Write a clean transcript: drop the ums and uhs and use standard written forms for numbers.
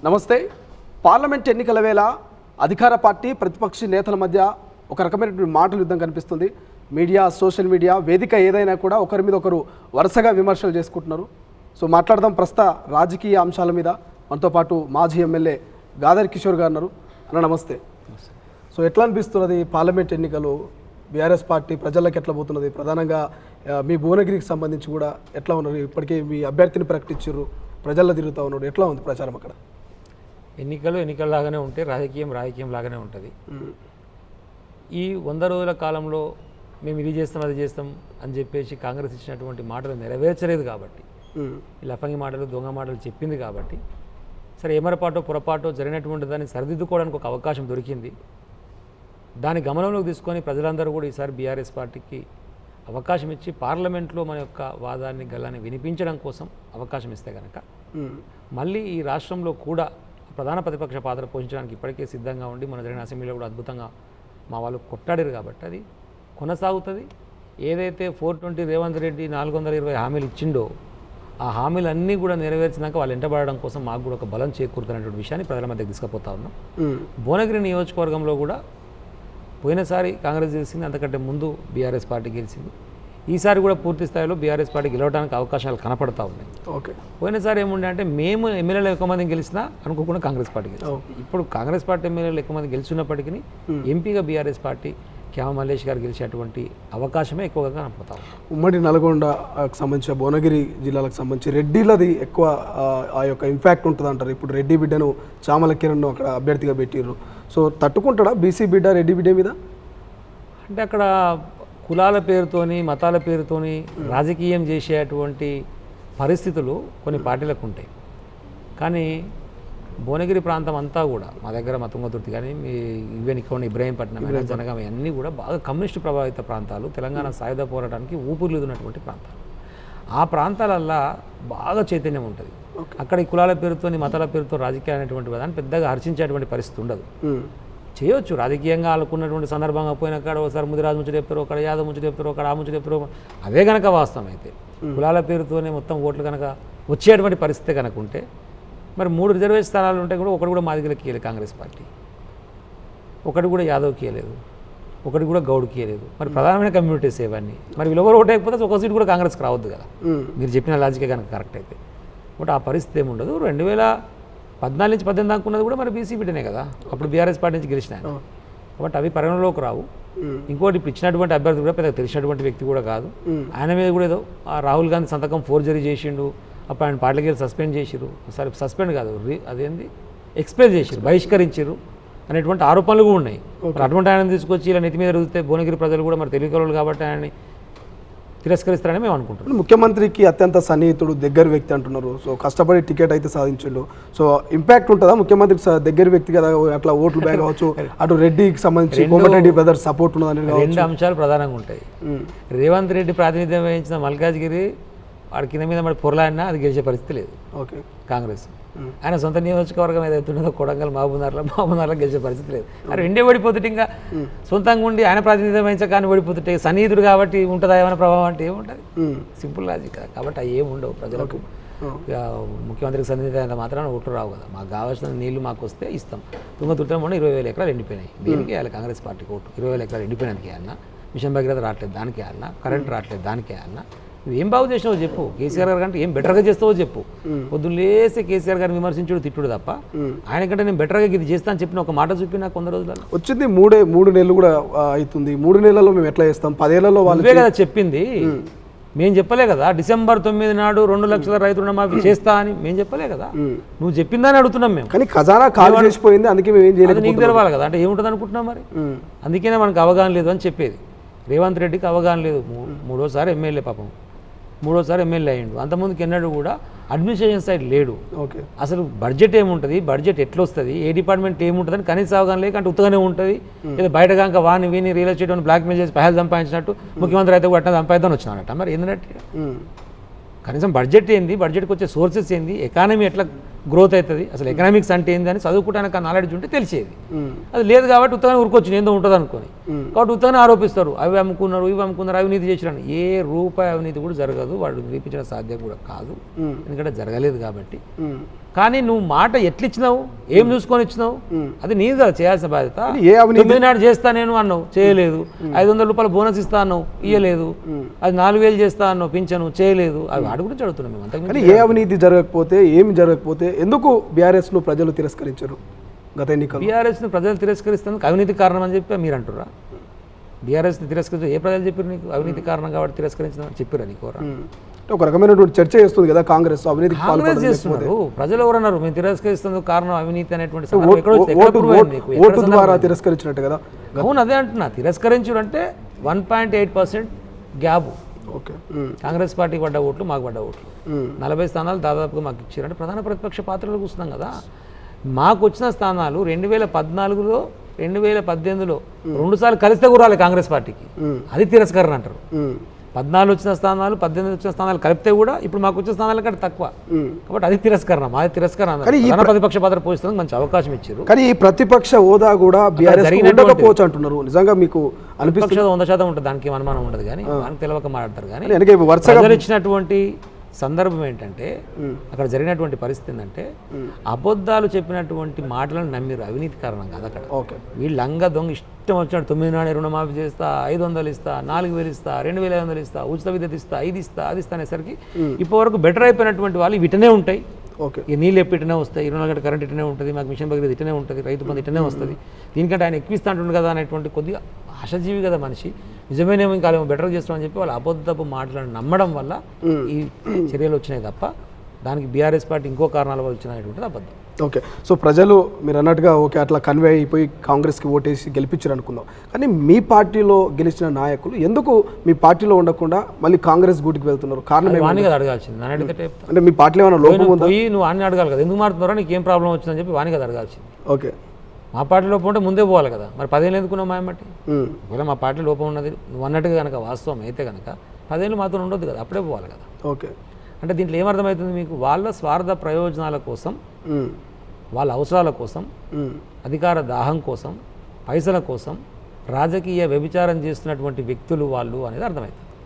నమస్తే. పార్లమెంట్ ఎన్నికల వేళ అధికార పార్టీ ప్రతిపక్ష నేతల మధ్య ఒక రకమైనటువంటి మాటల యుద్ధం కనిపిస్తుంది. మీడియా, సోషల్ మీడియా వేదిక ఏదైనా కూడా ఒకరి మీద ఒకరు వరుసగా విమర్శలు చేసుకుంటున్నారు. సో మాట్లాడదాం ప్రస్తుత రాజకీయ అంశాల మీద. మనతో పాటు మాజీ ఎమ్మెల్యే గాదర్ కిషోర్ గారు ఉన్నారు. అన్న నమస్తే. సో ఎట్లా అనిపిస్తున్నది పార్లమెంట్ ఎన్నికలు? బీఆర్ఎస్ పార్టీ ప్రజలకు ఎట్లా పోతున్నది? ప్రధానంగా మీ భువనగిరికి సంబంధించి కూడా ఎట్లా ఉన్నారు? ఇప్పటికే మీ అభ్యర్థిని ప్రకటించారు, ప్రజల్లో తిరుగుతూ ఉన్నాడు. ఎట్లా ఉంది ప్రచారం అక్కడ? ఎన్నికల్లాగానే ఉంటే రాజకీయం లాగానే ఉంటుంది. ఈ 100 రోజుల కాలంలో మేము ఇది చేస్తాం అది చేస్తాం అని చెప్పేసి కాంగ్రెస్ ఇచ్చినటువంటి మాటలు నెరవేర్చలేదు కాబట్టి, ఈ లఫంగి మాటలు దొంగ మాటలు చెప్పింది కాబట్టి, సరే ఏమరపాటో పొరపాటో జరిగినటువంటి దాన్ని సరిదిద్దుకోవడానికి ఒక అవకాశం దొరికింది. దాన్ని గమనంలోకి తీసుకొని ప్రజలందరూ కూడా ఈసారి బీఆర్ఎస్ పార్టీకి అవకాశం ఇచ్చి పార్లమెంట్లో మన యొక్క వాదాన్ని గల్లాన్ని వినిపించడం కోసం అవకాశం ఇస్తే కనుక మళ్ళీ ఈ రాష్ట్రంలో కూడా ప్రధాన ప్రతిపక్ష పాత్ర పోషించడానికి ఇప్పటికే సిద్ధంగా ఉండి మన జరిగిన అసెంబ్లీలో కూడా అద్భుతంగా మా వాళ్ళు కొట్టాడారు కాబట్టి అది కొనసాగుతుంది. ఏదైతే 420 రేవంత్ రెడ్డి 420 హామీలు ఇచ్చిండో ఆ హామీలన్నీ కూడా నెరవేర్చినాక వాళ్ళు ఎంటబడడం కోసం మాకు కూడా ఒక బలం చేకూరుతున్నటువంటి విషయాన్ని ప్రజల మధ్యకి తీసుకుపోతా ఉన్నాం. భువనగిరి నియోజకవర్గంలో కూడా పోయినసారి కాంగ్రెస్ గెలిచింది, అంతకంటే ముందు బీఆర్ఎస్ పార్టీ గెలిచింది. ఈసారి కూడా పూర్తి స్థాయిలో బీఆర్ఎస్ పార్టీ గెలవడానికి అవకాశాలు కనపడతా ఉన్నాయి. ఓకే, పోయినసారి ఏముండే అంటే మేము ఎమ్మెల్యేలు ఎక్కువ మంది గెలిచినా అనుకోకుండా కాంగ్రెస్ పార్టీ గెలిచింది. ఇప్పుడు కాంగ్రెస్ పార్టీ ఎమ్మెల్యేలు ఎక్కువ మంది గెలిచినప్పటికీ ఎంపీగా బీఆర్ఎస్ పార్టీ క్యామ మల్లేష్ గారు గెలిచేటువంటి అవకాశమే ఎక్కువగా కనపడతా ఉంది. ఉమ్మడి నల్గొండకు సంబంధించిన భువనగిరి జిల్లాలకు సంబంధించి రెడ్డిలది ఎక్కువ ఆ యొక్క ఇంపాక్ట్ ఉంటుంది అంటారు. ఇప్పుడు రెడ్డి బిడ్డను చామల కిరణ్ను అక్కడ అభ్యర్థిగా పెట్టిర్రు. సో తట్టుకుంటాడా బీసీ బిడ్డ రెడ్డి బిడ్డ మీద? అంటే అక్కడ కులాల పేరుతోని మతాల పేరుతోని రాజకీయం చేసేటువంటి పరిస్థితులు కొన్ని పార్టీలకు ఉంటాయి. కానీ భువనగిరి ప్రాంతం అంతా కూడా మా దగ్గర తుంగతుర్తి కానీ ఈవెన్ ఇక్కడ ఇబ్రాహీంపట్నం జనగాం అన్నీ కూడా బాగా కమ్యూనిస్టు ప్రభావిత ప్రాంతాలు, తెలంగాణ సాయుధ పోరాటానికి ఊపిరిలున్నటువంటి ప్రాంతాలు. ఆ ప్రాంతాలల్లో బాగా చైతన్యం ఉంటుంది. అక్కడ ఈ కులాల పేరుతోని మతాల పేరుతో రాజకీయాలు అనేటువంటి దాన్ని పెద్దగా హర్షించేటువంటి పరిస్థితి ఉండదు. చేయొచ్చు రాజకీయంగా ఆడుకున్నటువంటి సందర్భంగా పోయిన కాడ ఒకసారి ముదిరాజు ముచ్చట చెప్తారు, ఒకడ యాదవ్ ముచ్చట చెప్తారు, ఒకడ ఆ ముచ్చట చెప్తారు. అదే కనుక వాస్తవం అయితే కులాల పేరుతోనే మొత్తం ఓట్లు కనుక వచ్చేటువంటి పరిస్థితి కనుక ఉంటే మరి 3 రిజర్వేషన్ స్థానాలు ఉంటే కూడా ఒకటి కూడా మాదిగలకి ఇవ్వలేదు కాంగ్రెస్ పార్టీ, ఒకటి కూడా యాదవ్కి ఇవ్వలేదు, ఒకటి కూడా గౌడ్కి ఇవ్వలేదు. మరి ప్రధానమైన కమ్యూనిటీస్ ఏవన్నీ మరి వీళ్ళెవరు ఓటు అయిపోతే ఒక సీట్ కూడా కాంగ్రెస్కి రావద్దు కదా, మీరు చెప్పిన లాజికే కనుక కరెక్ట్ అయితే. బట్ ఆ పరిస్థితి ఏమి ఉండదు. 2014 నుంచి 18 దాకా ఉన్నది కూడా మరి బీసీ బిడ్డనే కదా, అప్పుడు బీఆర్ఎస్ పార్టీ నుంచి గెలిచిన ఆయన. కాబట్టి అవి పరిగణలోకి రావు. ఇంకోటి ఇప్పుడు ఇచ్చినటువంటి అభ్యర్థి కూడా పెద్దగా తెలిసినటువంటి వ్యక్తి కూడా కాదు. ఆయన మీద కూడా ఏదో రాహుల్ గాంధీ సంతకం ఫోర్జరీ చేసిండు, అప్పుడు ఆయన పార్టీకి వెళ్ళి సస్పెండ్ చేసిరు. సరే సస్పెండ్ కాదు, అదేంది ఎక్స్పెల్ చేసిరు, బహిష్కరించారు అనేటువంటి ఆరోపణలు కూడా ఉన్నాయి. మరి అటువంటి ఆయన తీసుకొచ్చి ఇలా నెత్తి మీద రుదితే భువనగిరి ప్రజలు కూడా మరి తెలియకలు కాబట్టి ఆయన్ని తిరస్కరిస్తారని మేము అనుకుంటున్నాం. ముఖ్యమంత్రికి అత్యంత సన్నిహితుడు, దగ్గర వ్యక్తి అంటున్నారు. సో కష్టపడి టికెట్ అయితే సాధించిండు. సో ఇంపాక్ట్ ఉంటుందా ముఖ్యమంత్రికి? దగ్గర వ్యక్తి కదా, అట్లా ఓట్లు బ్యాగ్ కావచ్చు, అటు రెడ్డికి సంబంధించి కోమటిరెడ్డి బ్రదర్స్ సపోర్ట్ ఉన్నదని 2 అంశాలు ప్రధానంగా ఉంటాయి. రేవంత్ రెడ్డి ప్రాతినిధ్యం వహించిన మల్కాజ్గిరి వాడి కింద మీద మరి పొరలాడినా అది గెలిచే పరిస్థితి లేదు. ఓకే, కాంగ్రెస్ ఆయన సొంత నియోజకవర్గం ఏదైతే ఉన్నదో కొడంగల్ మహబూబ్నగర్లో గెలిచే పరిస్థితి లేదు. అది 2 ఓడిపోతుంటే ఇంకా సొంతంగా ఉండి ఆయన ప్రాతినిధ్యం వహించక కానీ ఓడిపోతుంటే సన్నిహితుడు కాబట్టి ఉంటుందా ఏమైనా ప్రభావం అంటే ఏముంటుంది? Simple logic. కాబట్టి అవి ఏమి ఉండవు ప్రజలకు. ముఖ్యమంత్రికి సన్నిహిత మాత్రాన ఓట్లు రావు కదా. మాకు కావాల్సిన నీళ్లు మాకు వస్తే ఇస్తాం. తుంగతుర్తిలో 20,000 ఎకరాలు ఎండిపోయినాయి. దేనికి వేయాలి కాంగ్రెస్ పార్టీకి ఓటు? 20,000 ఎకరాలు ఎండిపోయినందుకు వేయాలన్నా? మిషన్ భగీరథ రావట్లేదు దానికి వేయాలన్నా? కరెంట్ రావట్లేదు దానికి వేయాలన్నా? నువ్వేం బాగు చేసినావో చెప్పు. కేసీఆర్ గారు కంటే ఏం బెటర్గా చేస్తావో చెప్పు. పొద్దున్నేసి కేసీఆర్ గారిని విమర్శించుడు తిట్టుడు తప్ప ఆయన కంటే నేను బెటర్గా ఇది చేస్తా అని చెప్పిన ఒక మాట చూపి నాకు 100 రోజులలో వచ్చింది. 3 నెలలు కూడా అవుతుంది. 3 నెలల్లో మేము ఎట్లా చేస్తాం? 10 ఏళ్లలో వాళ్ళే కదా చెప్పింది. మేము చెప్పలే కదా డిసెంబర్ 9 నాడు 2 లక్షల రైతు రుణమాఫీ చేస్తా అని మేము చెప్పలే కదా. నువ్వు చెప్పిందని అడుగుతున్నాం మేము. కానీ ఖజానా ఖాళీ చేసిపోయింది, అందుకే మేము ఏం చేయలేదు. నీకు తెలవాలి కదా, అంటే ఏముంటుంది అనుకుంటున్నాం మరి. అందుకనే మనకు అవగాహన లేదు అని చెప్పేది. రేవంత్ రెడ్డికి అవగాహన లేదు. 3వ ఎమ్మెల్యే పాపం 3వ ఎమ్మెల్యే అయ్యిండు. అంతకుముందుకు ఎన్నడూ కూడా అడ్మినిస్ట్రేషన్ సైడ్ లేడు. ఓకే, అసలు బడ్జెట్ ఏముంటుంది, బడ్జెట్ ఎట్లా వస్తుంది, ఏ డిపార్ట్మెంట్ ఏముంటుందని కనీస అవగాహన లేక అంటే ఉత్తగానే ఉంటుంది. లేదా బయట కాక వాని వీని రియల్ ఎస్టేట్ అని బ్లాక్మెయిల్ చేసి పైసలు సంపాదించినట్టు ముఖ్యమంత్రి అయితే కూడా అట్లా సంపాదిద్దాని వచ్చినాడట. మరి ఏంటంటే కనీసం బడ్జెట్ ఏంది, బడ్జెట్కి వచ్చే సోర్సెస్ ఏంది, ఎకానమీ ఎట్లా గ్రోత్ అవుతుంది, అసలు ఎకనామిక్స్ అంటే ఏందని చదువుకుంటానికి ఆ నాలెడ్జ్ ఉంటే తెలిసేది. ఉమ్, అది లేదు కాబట్టి ఉత్తగానే ఊరుకొచ్చింది ఏందో ఉంటుంది అనుకోని, కాబట్టి ఉత్తగానే ఆరోపిస్తారు అవి అమ్ముకున్నారు ఇవి అమ్ముకున్నారు అవినీతి చేసినాను. ఏ రూపాయి అవినీతి కూడా జరగదు, వాడు నిరూపించడం సాధ్యం కూడా కాదు, ఎందుకంటే జరగలేదు కాబట్టి. ఉమ్. కానీ నువ్వు మాట ఎట్లిచ్చినావు, ఏం చూసుకొని ఇచ్చినావు, అది నీది కదా చేయాల్సిన బాధ్యత. ఏ అవినీతి 9 నాడు చేస్తా నేను అన్నావు, చేయలేదు. 500 రూపాయలు బోనస్ ఇస్తా అన్నావు, ఇయ్యలేదు. అది 4000 చేస్తా అన్నావు, పింఛను, చేయలేదు. అవి వాడి గురించి అడుగుతున్నాం మేము అంతకు కానీ ఏ అవినీతి జరగకపోతే ఏమి జరగకపోతే ఎందుకు బీఆర్ఎస్ను ప్రజలు తిరస్కరించారు గత ఎన్నికలు? బీఆర్ఎస్ని ప్రజలు తిరస్కరిస్తానికి అవినీతి కారణం అని చెప్పి మీరు అంటురా? బీఆర్ఎస్ని తిరస్కరించారు ఏ ప్రజలు చెప్పారు నీకు? అవినీతి కారణం కాబట్టి తిరస్కరించిన చెప్పారా నీకు? ఒక రకమైనటువంటి చర్చ చేస్తుంది కదా కాంగ్రెస్ అవినీతికి కాంగ్రెస్ పాల్పడడం చేస్తున్నారు. ప్రజలు ఎవరన్నారు మేము తిరస్కరిస్తుంది కారణం అవినీతి అనేటువంటి లేకపోతే సందర్భం ఎక్కడో వచ్చి- ఎక్కడ prove అయింది నీకు? ఎక్కడ ఓటు ద్వారా తిరస్కరించినట్టు కదా. అవును, అదే అంటున్నా. తిరస్కరించుడు అంటే 1.8% గ్యాప్. ఓకే. కాంగ్రెస్ పార్టీకి పడ్డ ఓట్లు మాకు పడ్డ ఓట్లు 40 స్థానాలు దాదాపుగా మాకు ఇచ్చారంటే ప్రధాన ప్రతిపక్ష పాత్రలో కూర్చున్నాం కదా. మాకు వచ్చిన స్థానాలు 2014లో 2018లో 2 సార్లు కలిస్తే కూరాలి కాంగ్రెస్ పార్టీకి, అది తిరస్కరణ అంటారు. 14 వచ్చిన స్థానాలు 18 వచ్చిన స్థానాలు కలిపితే కూడా ఇప్పుడు మాకు వచ్చిన స్థానాల కంటే తక్కువ, కాబట్టి అది తిరస్కరణ. మాది తిరస్కరణ. ప్రధాన ప్రతిపక్ష పాత్ర పోషిస్తుంది మంచి అవకాశం ఇచ్చారు. కానీ ఈ ప్రతిపక్ష హోదా కూడా బీఆర్ఎస్ ఉండకపోవచ్చు అంటున్నారు. నిజంగా మీకు అనిపిస్తుంది? 100% ఉంటుంది, దానికి అనుమానం ఉండదు. కానీ మనకు తెలియక మాట్లాడతారు. కానీ వెనక వరుసగా ప్రజలు ఇచ్చినటువంటి సందర్భం ఏంటంటే, అక్కడ జరిగినటువంటి పరిస్థితి ఏంటంటే, అబద్ధాలు చెప్పినటువంటి మాటలను నమ్మిరు. అవినీతి కారణం కాదు అక్కడ. ఓకే. వీళ్ళు లంగ దొంగ ఇష్టం వచ్చినట్టు 9 నాడు రుణమాఫీ చేస్తా, 500 ఇస్తా, 4000 ఇస్తా, 2500 ఇస్తా, ఉచిత విద్యుత్ ఇస్తా, ఇది ఇస్తా, అది ఇస్తా అనేసరికి ఇప్పటివరకు బెటర్ అయిపోయినటువంటి వాళ్ళు వీటనే ఉంటాయి. ఓకే. ఈ నీళ్ళు ఎప్పుడు ఇటనే వస్తాయి, 24 గంటల కరెంట్ ఇటనే ఉంటుంది, మాకు మిషన్ భగీరథ ఇటనే ఉంటుంది, రైతు బంధు ఇటనే వస్తుంది, దీనికంటే ఆయన ఎక్కువ ఇస్తా అంటుండు కదా అనేటువంటి కొద్దిగా ఆశాజీవి కదా మనిషి. నిజమేనేమో ఇంకా బెటర్ చేస్తామని చెప్పి వాళ్ళు అబద్ధపు మాటలను నమ్మడం వల్ల ఈ చర్యలు వచ్చినాయి తప్ప దానికి బీఆర్ఎస్ పార్టీ ఇంకో కారణాల వల్ల వచ్చినటువంటిది అబద్ధం. ఓకే. సో ప్రజలు మీరు అన్నట్టుగా ఓకే అట్లా కన్వే అయిపోయి కాంగ్రెస్కి ఓటేసి గెలిపించారు అనుకుందాం. కానీ మీ పార్టీలో గెలిచిన నాయకులు ఎందుకు మీ పార్టీలో ఉండకుండా మళ్ళీ కాంగ్రెస్ గూటికి వెళ్తున్నారు? కారణం ఏమో వాణి కదా అడగాల్సింది, నన్ను అడిగితే అంటే మీ పార్టీలో ఏమైనా లోపం ఉందా? పోయి నువ్వు వాణ్ణి అడగాలి కదా, ఎందుకు మారుతున్నారో నీకు ఏం ప్రాబ్లం వచ్చిందని చెప్పి వాణి కదా అడగాల్సింది. ఓకే. మా పార్టీ లోపం ఉంటే ముందే పోవాలి కదా, మరి 10 ఏళ్ళు ఎందుకున్నావు మాయమట్టి? ఒకవేళ మా పార్టీ లోపం ఉన్నది నువ్వు అన్నట్టుగా కనుక వాస్తవం అయితే కనుక 10 ఏళ్ళు మాతో ఉండొద్దు కదా, అప్పుడే పోవాలి కదా. ఓకే. అంటే దీంట్లో ఏమర్థమవుతుంది మీకు? వాళ్ళ స్వార్థ ప్రయోజనాల కోసం, వాళ్ళ అవసరాల కోసం, అధికార దాహం కోసం, పైసల కోసం రాజకీయ వ్యభిచారం చేస్తున్నటువంటి వ్యక్తులు వాళ్ళు అనేది అర్థమవుతుంది.